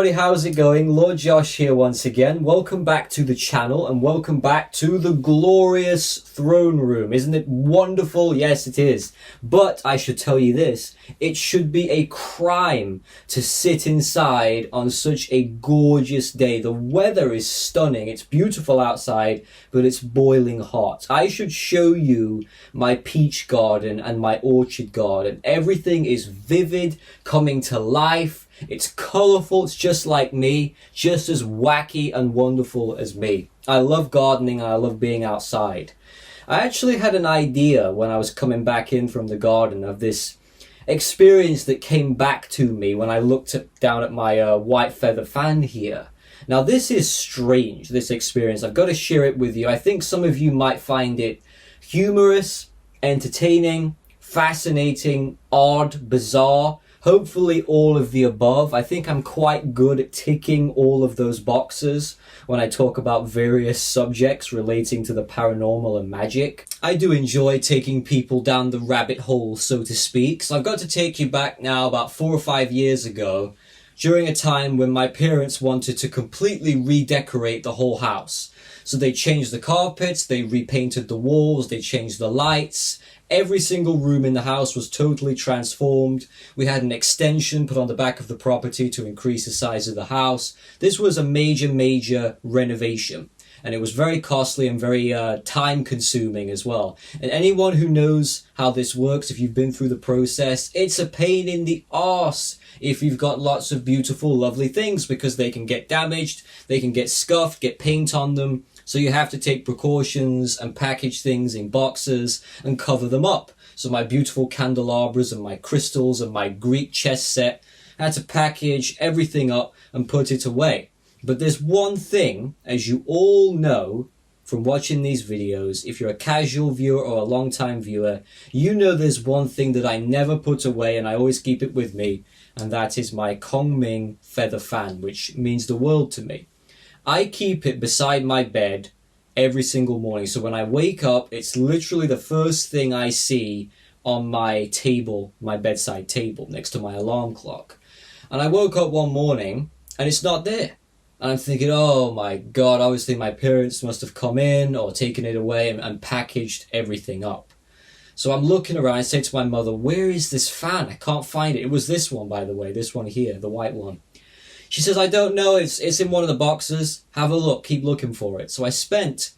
everybody, how's it going? Lord Josh here once again. Welcome back to the channel and welcome back to the glorious throne room. Isn't it wonderful? Yes, it is. But I should tell you this, it should be a crime to sit inside on such a gorgeous day. The weather is stunning. It's beautiful outside, but it's boiling hot. I should show you my peach garden and my orchard garden. Everything is vivid, coming to life. It's colourful, it's just like me, just as wacky and wonderful as me. I love gardening and I love being outside. I actually had an idea when I was coming back in from the garden of this experience that came back to me when I looked down at my white feather fan here. Now this is strange, this experience. I've got to share it with you. I think some of you might find it humorous, entertaining, fascinating, odd, bizarre. Hopefully all of the above. I think I'm quite good at ticking all of those boxes when I talk about various subjects relating to the paranormal and magic. I do enjoy taking people down the rabbit hole, so to speak. So I've got to take you back now about 4 or 5 years ago, during a time when my parents wanted to completely redecorate the whole house. So they changed the carpets, they repainted the walls, they changed the lights. Every single room in the house was totally transformed. We had an extension put on the back of the property to increase the size of the house. This was a major renovation. And it was very costly and very time consuming as well. And anyone who knows how this works, if you've been through the process, it's a pain in the arse if you've got lots of beautiful, lovely things, because they can get damaged, they can get scuffed, get paint on them. So you have to take precautions and package things in boxes and cover them up. So my beautiful candelabras and my crystals and my Greek chess set, I had to package everything up and put it away. But there's one thing, as you all know from watching these videos, if you're a casual viewer or a long-time viewer, you know there's one thing that I never put away and I always keep it with me, and that is my Kongming feather fan, which means the world to me. I keep it beside my bed every single morning. So when I wake up, it's literally the first thing I see on my table, my bedside table, next to my alarm clock. And I woke up one morning and it's not there. And I'm thinking, oh my God, obviously my parents must have come in or taken it away and packaged everything up. So I'm looking around, I say to my mother, where is this fan? I can't find it. It was this one, by the way, this one here, the white one. She says, I don't know, it's in one of the boxes. Have a look, keep looking for it. So I spent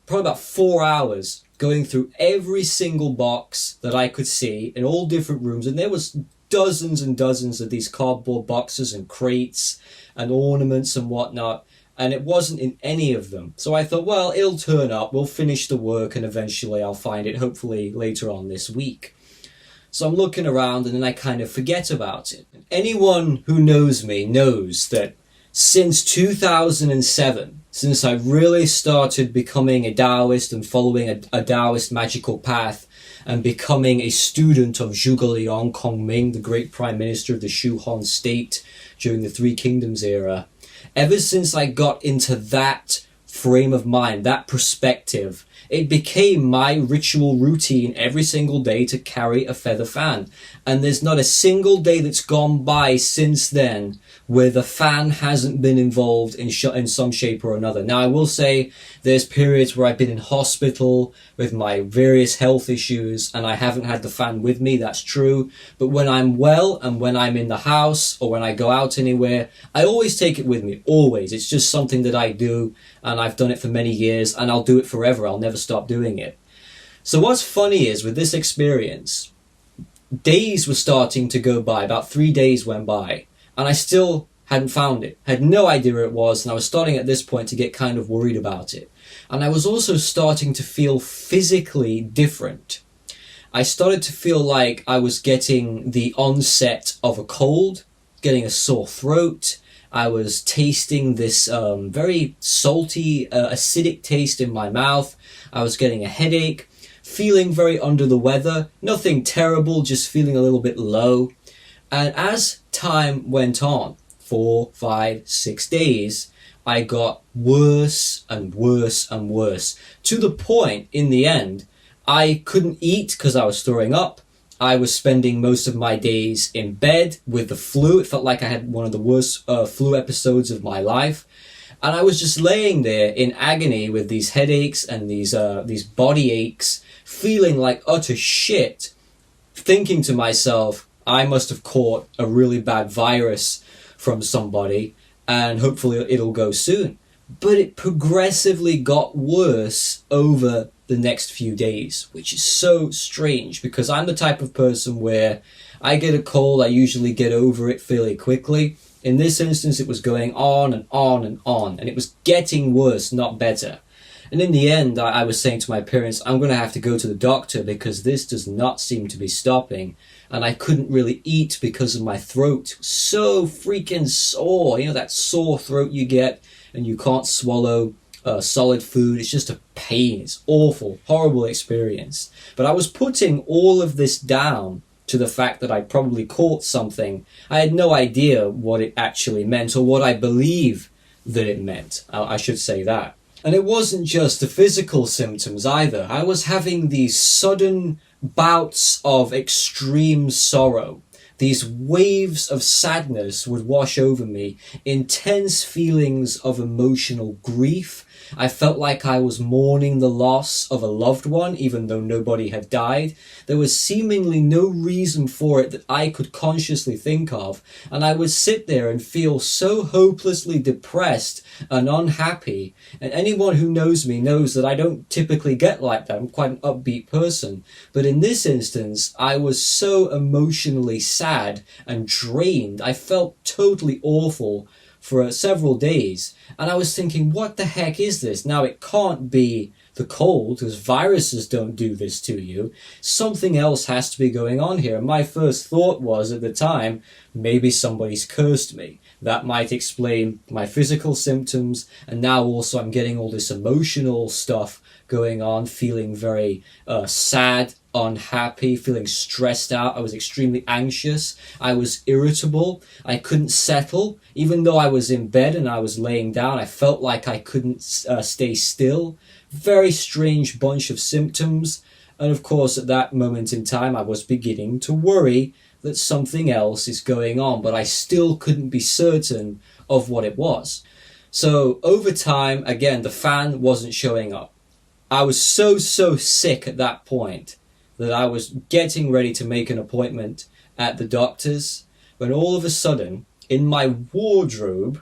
probably about 4 hours going through every single box that I could see in all different rooms. And there was dozens and dozens of these cardboard boxes and crates and ornaments and whatnot. And it wasn't in any of them. So I thought, well, it'll turn up, we'll finish the work and eventually I'll find it, hopefully later on this week. So I'm looking around and then I kind of forget about it. Anyone who knows me knows that since 2007, since I really started becoming a Taoist and following a Taoist magical path and becoming a student of Zhuge Liang Kongming, the great prime minister of the Shu Han state during the Three Kingdoms era, ever since I got into that frame of mind, that perspective, it became my ritual routine every single day to carry a feather fan. And there's not a single day that's gone by since then where the fan hasn't been involved in some shape or another. Now, I will say there's periods where I've been in hospital with my various health issues and I haven't had the fan with me, that's true. But when I'm well and when I'm in the house or when I go out anywhere, I always take it with me, always. It's just something that I do and I've done it for many years and I'll do it forever. I'll never stop doing it. So what's funny is with this experience, days were starting to go by, about 3 days went by, and I still hadn't found it. I had no idea where it was, and I was starting at this point to get kind of worried about it. And I was also starting to feel physically different. I started to feel like I was getting the onset of a cold, getting a sore throat. I was tasting this very salty, acidic taste in my mouth. I was getting a headache, feeling very under the weather. Nothing terrible, just feeling a little bit low. And as time went on, 4, 5, 6 days, I got worse and worse and worse. To the point, in the end, I couldn't eat because I was throwing up. I was spending most of my days in bed with the flu. It felt like I had one of the worst flu episodes of my life. And I was just laying there in agony with these headaches and these body aches, feeling like utter shit, thinking to myself, I must have caught a really bad virus from somebody, and hopefully it'll go soon. But it progressively got worse over the next few days, which is so strange because I'm the type of person where I get a cold, I usually get over it fairly quickly. In this instance, it was going on and on and on, and it was getting worse, not better. And in the end, I was saying to my parents, I'm going to have to go to the doctor because this does not seem to be stopping. And I couldn't really eat because of my throat. It was so freaking sore. You know, that sore throat you get and you can't swallow solid food. It's just a pain. It's awful, horrible experience. But I was putting all of this down to the fact that I probably caught something. I had no idea what it actually meant or what I believe that it meant. I should say that. And it wasn't just the physical symptoms either. I was having these sudden bouts of extreme sorrow. These waves of sadness would wash over me, intense feelings of emotional grief. I felt like I was mourning the loss of a loved one, even though nobody had died. There was seemingly no reason for it that I could consciously think of, and I would sit there and feel so hopelessly depressed and unhappy. And anyone who knows me knows that I don't typically get like that. I'm quite an upbeat person. But in this instance, I was so emotionally sad and drained. I felt totally awful for several days, and I was thinking, what the heck is this? Now, it can't be the cold, because viruses don't do this to you. Something else has to be going on here. And my first thought was, at the time, maybe somebody's cursed me. That might explain my physical symptoms, and now also I'm getting all this emotional stuff going on, feeling very sad, unhappy, feeling stressed out. I was extremely anxious. I was irritable. I couldn't settle. Even though I was in bed and I was laying down, I felt like I couldn't stay still. Very strange bunch of symptoms. And of course, at that moment in time, I was beginning to worry that something else is going on, but I still couldn't be certain of what it was. So over time, again, the fan wasn't showing up. I was so sick at that point that I was getting ready to make an appointment at the doctor's, when all of a sudden, in my wardrobe,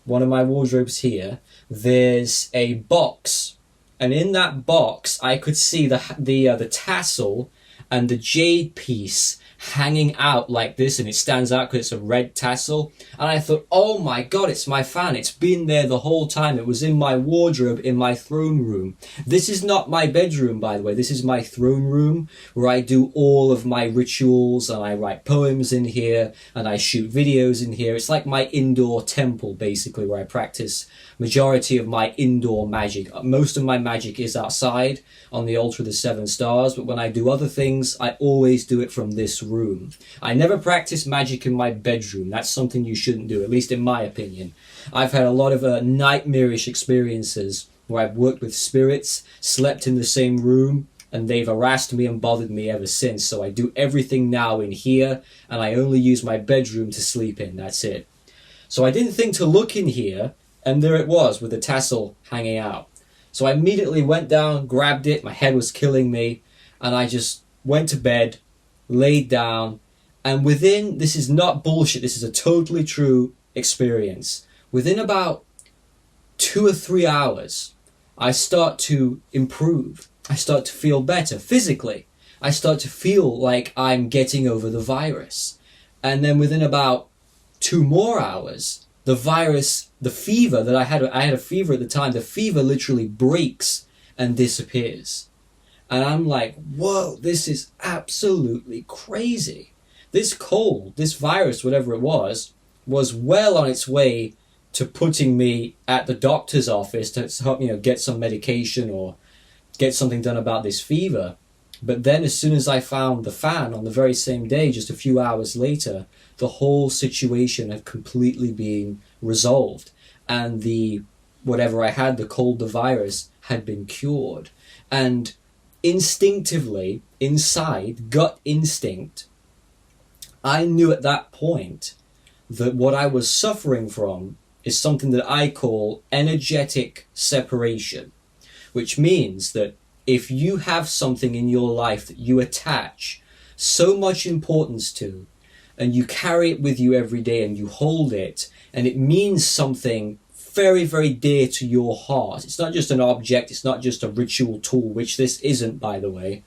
one of my wardrobes here, there's a box. And in that box, I could see the tassel and the jade piece hanging out like this, and it stands out because it's a red tassel. And I thought, oh my god, it's my fan. It's been there the whole time. It was in my wardrobe in my throne room. This is not my bedroom, by the way. This is my throne room where I do all of my rituals, and I write poems in here, and I shoot videos in here. It's like my indoor temple, basically, where I practice majority of my indoor magic. Most of my magic is outside on the altar of the 7 stars, but when I do other things, I always do it from this room. I never practice magic in my bedroom. That's something you shouldn't do, at least in my opinion. I've had a lot of nightmarish experiences where I've worked with spirits, slept in the same room, and they've harassed me and bothered me ever since. So I do everything now in here, and I only use my bedroom to sleep in. That's it. So I didn't think to look in here, and there it was with the tassel hanging out. So I immediately went down, grabbed it, my head was killing me, and I just went to bed, laid down, and within, this is not bullshit, this is a totally true experience, within about 2 or 3 hours, I start to improve. I start to feel better physically. I start to feel like I'm getting over the virus. And then within about 2 more hours, the virus, the fever that I had a fever at the time, the fever literally breaks and disappears. And I'm like, whoa, this is absolutely crazy. This cold, this virus, whatever it was well on its way to putting me at the doctor's office to help, get some medication or get something done about this fever. But then as soon as I found the fan on the very same day, just a few hours later, the whole situation had completely been resolved. And whatever I had, the cold, the virus, had been cured. And instinctively, inside, gut instinct, I knew at that point that what I was suffering from is something that I call energetic separation, which means that if you have something in your life that you attach so much importance to, and you carry it with you every day and you hold it, and it means something very, very dear to your heart. It's not just an object, it's not just a ritual tool, which this isn't, by the way.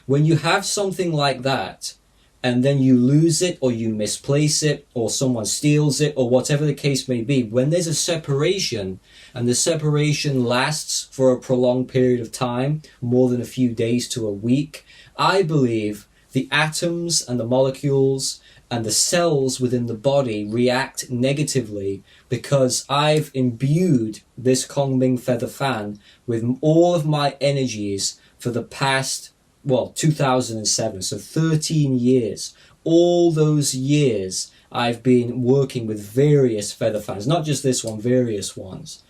When you have something like that, and then you lose it, or you misplace it, or someone steals it, or whatever the case may be, when there's a separation, and the separation lasts for a prolonged period of time, more than a few days to a week, I believe the atoms and the molecules and the cells within the body react negatively, because I've imbued this Kunming feather fan with all of my energies for the past, 2007, so 13 years. All those years I've been working with various feather fans, not just this one, various ones.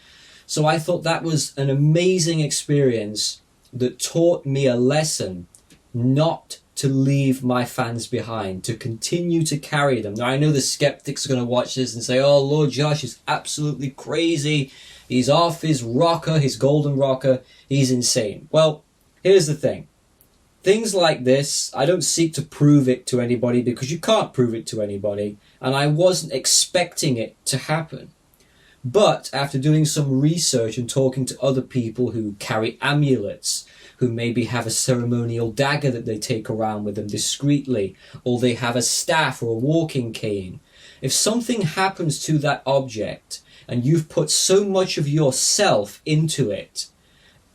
So I thought that was an amazing experience that taught me a lesson not to leave my fans behind, to continue to carry them. Now, I know the skeptics are going to watch this and say, oh, Lord Josh is absolutely crazy. He's off his rocker, his golden rocker. He's insane. Well, here's the thing. Things like this, I don't seek to prove it to anybody, because you can't prove it to anybody, and I wasn't expecting it to happen. But after doing some research and talking to other people who carry amulets, who maybe have a ceremonial dagger that they take around with them discreetly, or they have a staff or a walking cane, if something happens to that object and you've put so much of yourself into it,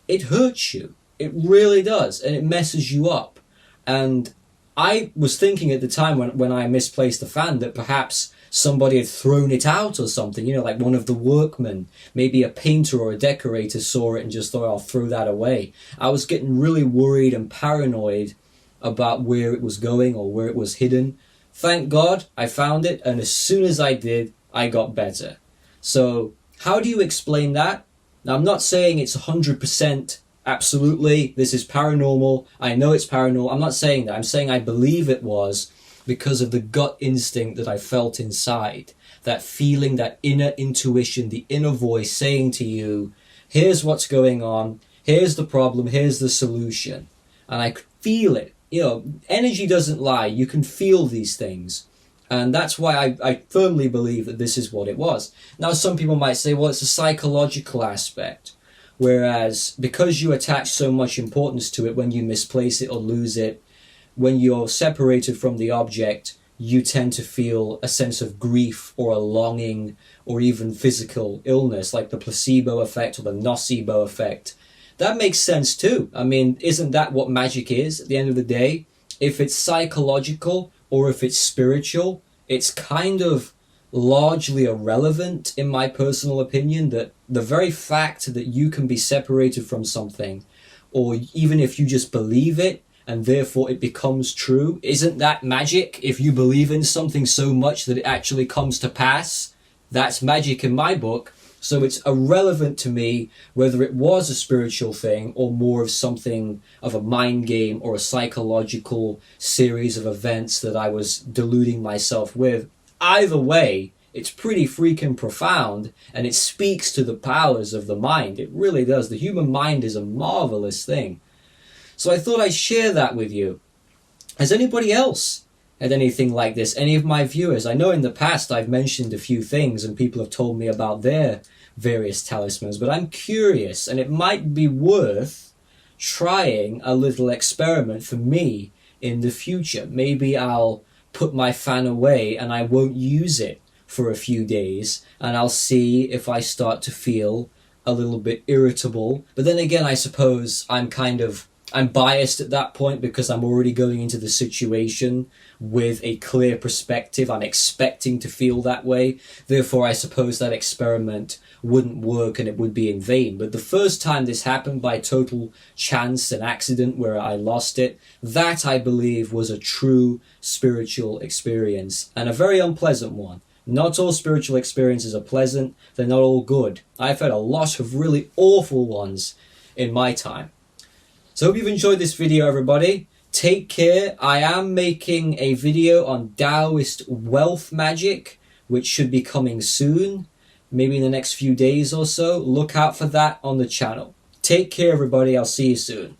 it hurts you. It really does, and it messes you up. And I was thinking at the time when I misplaced the fan that perhaps somebody had thrown it out or something, like one of the workmen, maybe a painter or a decorator saw it and just thought, I'll throw that away. I was getting really worried and paranoid about where it was going or where it was hidden. Thank God I found it, and as soon as I did, I got better. So how do you explain that? Now, I'm not saying it's 100% absolutely, this is paranormal, I know it's paranormal. I'm not saying that. I'm saying I believe it was, because of the gut instinct that I felt inside. That feeling, that inner intuition, the inner voice saying to you, here's what's going on, here's the problem, here's the solution. And I could feel it. Energy doesn't lie. You can feel these things. And that's why I firmly believe that this is what it was. Now, some people might say, well, it's a psychological aspect. Whereas, because you attach so much importance to it, when you misplace it or lose it, when you're separated from the object, you tend to feel a sense of grief or a longing or even physical illness, like the placebo effect or the nocebo effect. That makes sense too. I mean, isn't that what magic is at the end of the day? If it's psychological or if it's spiritual, it's kind of largely irrelevant, in my personal opinion, that the very fact that you can be separated from something, or even if you just believe it, and therefore it becomes true. Isn't that magic? If you believe in something so much that it actually comes to pass, that's magic in my book. So it's irrelevant to me whether it was a spiritual thing or more of something of a mind game or a psychological series of events that I was deluding myself with. Either way, it's pretty freaking profound, and it speaks to the powers of the mind. It really does. The human mind is a marvelous thing. So I thought I'd share that with you. Has anybody else had anything like this? Any of my viewers? I know in the past I've mentioned a few things and people have told me about their various talismans, but I'm curious, and it might be worth trying a little experiment for me in the future. Maybe I'll put my fan away and I won't use it for a few days, and I'll see if I start to feel a little bit irritable. But then again, I suppose I'm biased at that point because I'm already going into the situation with a clear perspective. I'm expecting to feel that way. Therefore, I suppose that experiment wouldn't work and it would be in vain. But the first time this happened by total chance and accident where I lost it, that I believe was a true spiritual experience, and a very unpleasant one. Not all spiritual experiences are pleasant. They're not all good. I've had a lot of really awful ones in my time. So hope you've enjoyed this video, everybody. Take care. I am making a video on Taoist wealth magic, which should be coming soon, maybe in the next few days or so. Look out for that on the channel. Take care, everybody. I'll see you soon.